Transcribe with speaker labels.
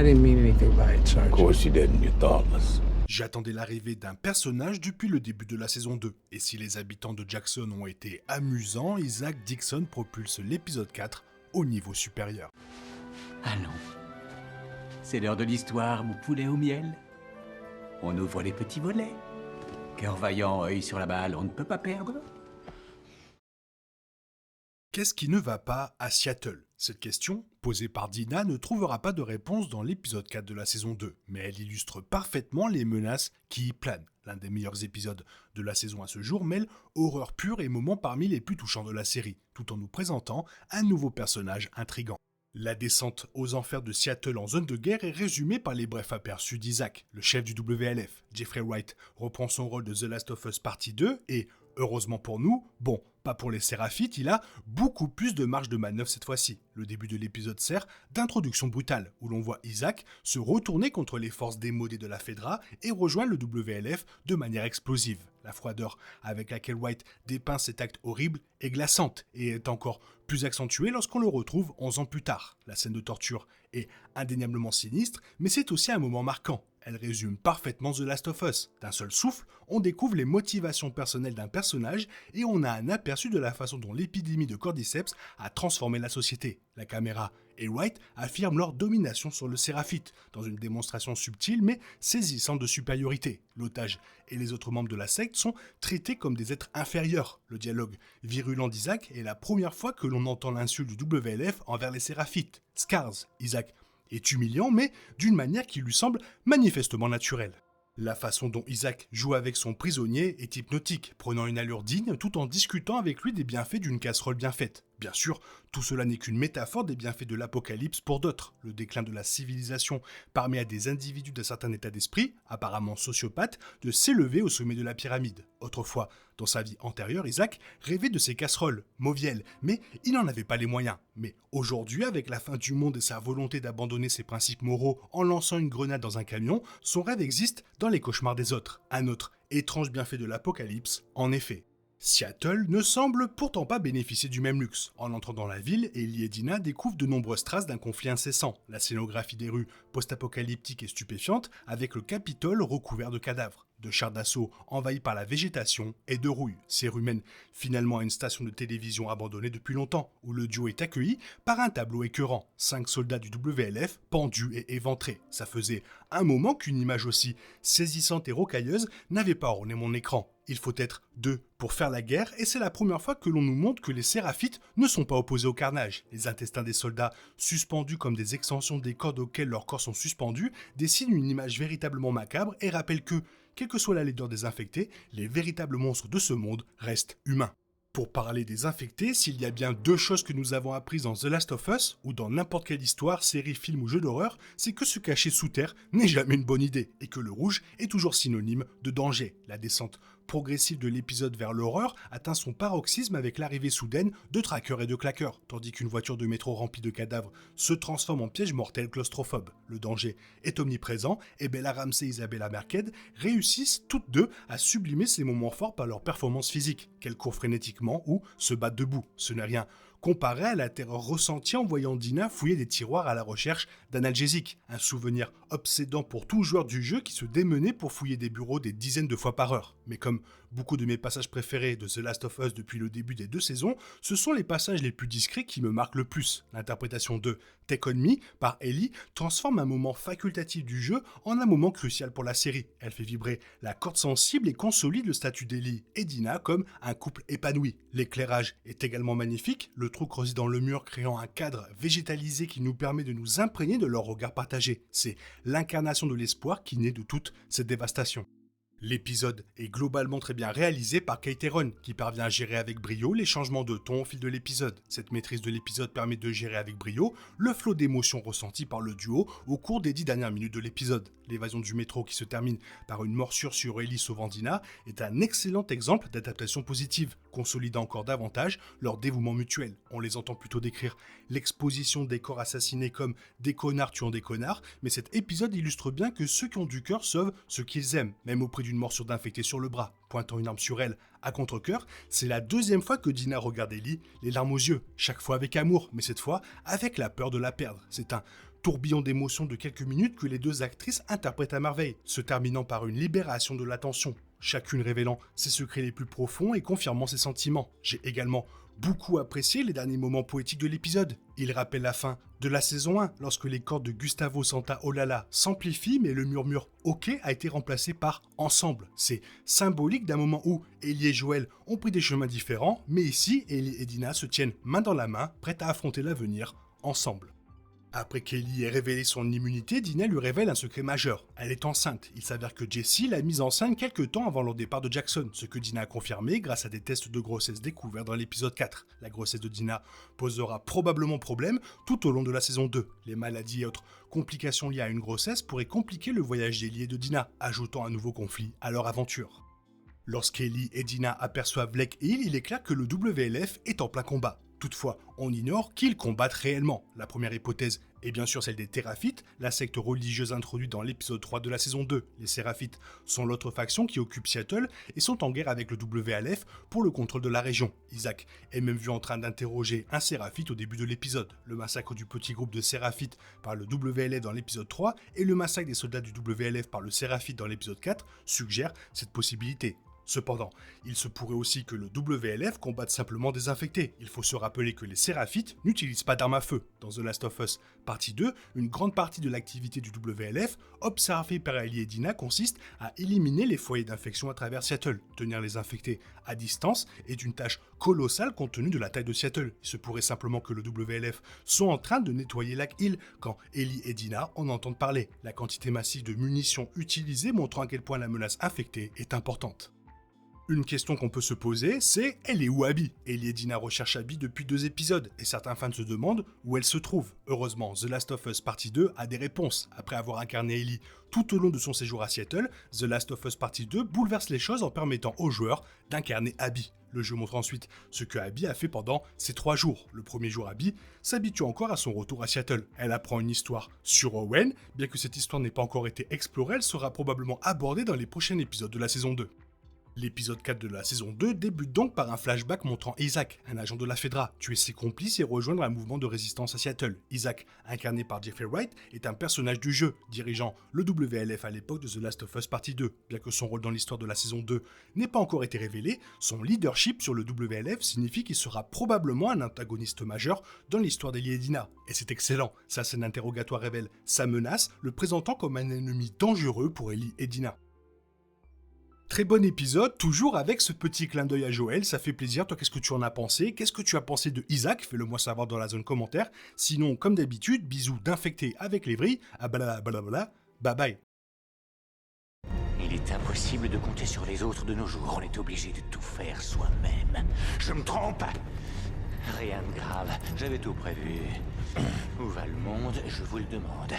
Speaker 1: I didn't mean anything by it,
Speaker 2: Of
Speaker 1: Sergeant.
Speaker 2: course you didn't, you're thoughtless.
Speaker 3: J'attendais l'arrivée d'un personnage depuis le début de la saison 2, et si les habitants de Jackson ont été amusants, Isaac Dixon propulse l'épisode 4 au niveau supérieur.
Speaker 4: Allons. C'est l'heure de l'histoire, mon poulet au miel. On ouvre les petits volets. Cœur vaillant, œil sur la balle, on ne peut pas perdre.
Speaker 3: Qu'est-ce qui ne va pas à Seattle ? Cette question, posée par Dina, ne trouvera pas de réponse dans l'épisode 4 de la saison 2, mais elle illustre parfaitement les menaces qui y planent. L'un des meilleurs épisodes de la saison à ce jour mêle horreur pure et moments parmi les plus touchants de la série, tout en nous présentant un nouveau personnage intrigant. La descente aux enfers de Seattle en zone de guerre est résumée par les brefs aperçus d'Isaac. Le chef du WLF, Jeffrey Wright, reprend son rôle de The Last of Us Partie 2 et, heureusement pour nous, bon, pas pour les Séraphites, il a beaucoup plus de marge de manœuvre cette fois-ci. Le début de l'épisode sert d'introduction brutale, où l'on voit Isaac se retourner contre les forces démodées de la Fedra et rejoindre le WLF de manière explosive. La froideur avec laquelle White dépeint cet acte horrible est glaçante et est encore plus accentuée lorsqu'on le retrouve 11 ans plus tard. La scène de torture est indéniablement sinistre, mais c'est aussi un moment marquant. Elle résume parfaitement The Last of Us. D'un seul souffle, on découvre les motivations personnelles d'un personnage et on a un aperçu de la façon dont l'épidémie de Cordyceps a transformé la société. La caméra et Wright affirment leur domination sur le Séraphite, dans une démonstration subtile mais saisissante de supériorité. L'otage et les autres membres de la secte sont traités comme des êtres inférieurs. Le dialogue virulent d'Isaac est la première fois que l'on entend l'insulte du WLF envers les Séraphites. Scars, Isaac est humiliant, mais d'une manière qui lui semble manifestement naturelle. La façon dont Isaac joue avec son prisonnier est hypnotique, prenant une allure digne tout en discutant avec lui des bienfaits d'une casserole bien faite. Bien sûr, tout cela n'est qu'une métaphore des bienfaits de l'apocalypse pour d'autres. Le déclin de la civilisation permet à des individus d'un certain état d'esprit, apparemment sociopathes, de s'élever au sommet de la pyramide. Autrefois, dans sa vie antérieure, Isaac rêvait de ses casseroles, mauvielles, mais il n'en avait pas les moyens. Mais aujourd'hui, avec la fin du monde et sa volonté d'abandonner ses principes moraux en lançant une grenade dans un camion, son rêve existe dans les cauchemars des autres. Un autre étrange bienfait de l'apocalypse, en effet. Seattle ne semble pourtant pas bénéficier du même luxe. En entrant dans la ville, Ellie et Dina découvrent de nombreuses traces d'un conflit incessant. La scénographie des rues post-apocalyptiques est stupéfiante, avec le Capitole recouvert de cadavres, de chars d'assaut envahis par la végétation et de rouille. Ces rues mènent finalement à une station de télévision abandonnée depuis longtemps, où le duo est accueilli par un tableau écœurant. 5 soldats du WLF pendus et éventrés. Ça faisait un moment qu'une image aussi saisissante et rocailleuse n'avait pas orné mon écran. Il faut être 2 pour faire la guerre, et c'est la première fois que l'on nous montre que les Séraphites ne sont pas opposés au carnage. Les intestins des soldats, suspendus comme des extensions des cordes auxquelles leurs corps sont suspendus, dessinent une image véritablement macabre et rappellent que, quelle que soit la laideur des infectés, les véritables monstres de ce monde restent humains. Pour parler des infectés, s'il y a bien 2 choses que nous avons apprises dans The Last of Us, ou dans n'importe quelle histoire, série, film ou jeu d'horreur, c'est que se cacher sous terre n'est jamais une bonne idée, et que le rouge est toujours synonyme de danger. La descente progressive de l'épisode vers l'horreur atteint son paroxysme avec l'arrivée soudaine de traqueurs et de claqueurs, tandis qu'une voiture de métro remplie de cadavres se transforme en piège mortel claustrophobe. Le danger est omniprésent, et Bella Ramsey et Isabella Merced réussissent toutes deux à sublimer ces moments forts par leur performance physique, qu'elles courent frénétiquement ou se battent debout. Ce n'est rien comparé à la terreur ressentie en voyant Dina fouiller des tiroirs à la recherche d'analgésiques, un souvenir obsédant pour tout joueur du jeu qui se démenait pour fouiller des bureaux des dizaines de fois par heure. Mais comme beaucoup de mes passages préférés de The Last of Us depuis le début des 2 saisons, ce sont les passages les plus discrets qui me marquent le plus. L'interprétation de Take On Me par Ellie transforme un moment facultatif du jeu en un moment crucial pour la série. Elle fait vibrer la corde sensible et consolide le statut d'Ellie et Dina comme un couple épanoui. L'éclairage est également magnifique, le trou creusé dans le mur créant un cadre végétalisé qui nous permet de nous imprégner de leur regard partagé. C'est l'incarnation de l'espoir qui naît de toute cette dévastation. L'épisode est globalement très bien réalisé par Kate Herron, qui parvient à gérer avec brio les changements de ton au fil de l'épisode. Cette maîtrise de l'épisode permet de gérer avec brio le flot d'émotions ressenties par le duo au cours des 10 dernières minutes de l'épisode. L'évasion du métro qui se termine par une morsure sur Ellie sauvant Dina est un excellent exemple d'adaptation positive, consolidant encore davantage leur dévouement mutuel. On les entend plutôt décrire l'exposition des corps assassinés comme des connards tuant des connards, mais cet épisode illustre bien que ceux qui ont du cœur sauvent ceux qu'ils aiment, même au prix d'une morsure d'infecté sur le bras. Pointant une arme sur elle à contre-cœur, c'est la 2e fois que Dina regarde Ellie, les larmes aux yeux, chaque fois avec amour, mais cette fois avec la peur de la perdre. C'est un tourbillon d'émotions de quelques minutes que les deux actrices interprètent à merveille, se terminant par une libération de la tension, chacune révélant ses secrets les plus profonds et confirmant ses sentiments. J'ai également beaucoup apprécié les derniers moments poétiques de l'épisode. Il rappelle la fin de la saison 1, lorsque les cordes de Gustavo Santaolalla s'amplifient, mais le murmure « OK » a été remplacé par « ensemble ». C'est symbolique d'un moment où Ellie et Joel ont pris des chemins différents, mais ici, Ellie et Dina se tiennent main dans la main, prêtes à affronter l'avenir ensemble. Après qu'Ellie ait révélé son immunité, Dina lui révèle un secret majeur. Elle est enceinte. Il s'avère que Jessie l'a mise enceinte quelques temps avant le départ de Jackson, ce que Dina a confirmé grâce à des tests de grossesse découverts dans l'épisode 4. La grossesse de Dina posera probablement problème tout au long de la saison 2. Les maladies et autres complications liées à une grossesse pourraient compliquer le voyage d'Ellie et de Dina, ajoutant un nouveau conflit à leur aventure. Lorsqu'Ellie et Dina aperçoivent Lake Hill, il est clair que le WLF est en plein combat. Toutefois, on ignore qui ils combattent réellement. La première hypothèse est bien sûr celle des Téraphites, la secte religieuse introduite dans l'épisode 3 de la saison 2. Les Séraphites sont l'autre faction qui occupe Seattle et sont en guerre avec le WLF pour le contrôle de la région. Isaac est même vu en train d'interroger un Séraphite au début de l'épisode. Le massacre du petit groupe de Séraphites par le WLF dans l'épisode 3 et le massacre des soldats du WLF par le Séraphite dans l'épisode 4 suggèrent cette possibilité. Cependant, il se pourrait aussi que le WLF combatte simplement des infectés. Il faut se rappeler que les Séraphites n'utilisent pas d'armes à feu. Dans The Last of Us partie 2, une grande partie de l'activité du WLF, observée par Ellie et Dina, consiste à éliminer les foyers d'infection à travers Seattle. Tenir les infectés à distance est une tâche colossale compte tenu de la taille de Seattle. Il se pourrait simplement que le WLF soit en train de nettoyer Lake Hill quand Ellie et Dina en entendent parler. La quantité massive de munitions utilisées montrant à quel point la menace infectée est importante. Une question qu'on peut se poser, c'est elle est où Abby ? Ellie et Dina recherchent Abby depuis 2 épisodes, et certains fans se demandent où elle se trouve. Heureusement, The Last of Us partie 2 a des réponses. Après avoir incarné Ellie tout au long de son séjour à Seattle, The Last of Us partie 2 bouleverse les choses en permettant aux joueurs d'incarner Abby. Le jeu montre ensuite ce que Abby a fait pendant ces 3 jours. Le premier jour, Abby s'habitue encore à son retour à Seattle. Elle apprend une histoire sur Owen. Bien que cette histoire n'ait pas encore été explorée, elle sera probablement abordée dans les prochains épisodes de la saison 2. L'épisode 4 de la saison 2 débute donc par un flashback montrant Isaac, un agent de la Fedra, tuer ses complices et rejoindre un mouvement de résistance à Seattle. Isaac, incarné par Jeffrey Wright, est un personnage du jeu, dirigeant le WLF à l'époque de The Last of Us partie 2. Bien que son rôle dans l'histoire de la saison 2 n'ait pas encore été révélé, son leadership sur le WLF signifie qu'il sera probablement un antagoniste majeur dans l'histoire d'Ellie et Dina. Et c'est excellent, sa scène d'interrogatoire révèle sa menace, le présentant comme un ennemi dangereux pour Ellie et Dina. Très bon épisode, toujours avec ce petit clin d'œil à Joel, ça fait plaisir. Toi, qu'est-ce que tu en as pensé ? Qu'est-ce que tu as pensé de Isaac ? Fais-le moi savoir dans la zone commentaire. Sinon, comme d'habitude, bisous d'infecté avec les vrilles. Ah blablabla, bye bye.
Speaker 1: Il est impossible de compter sur les autres de nos jours. On est obligé de tout faire soi-même. Je me trompe ? Rien de grave. J'avais tout prévu. Où va le monde ? Je vous le demande.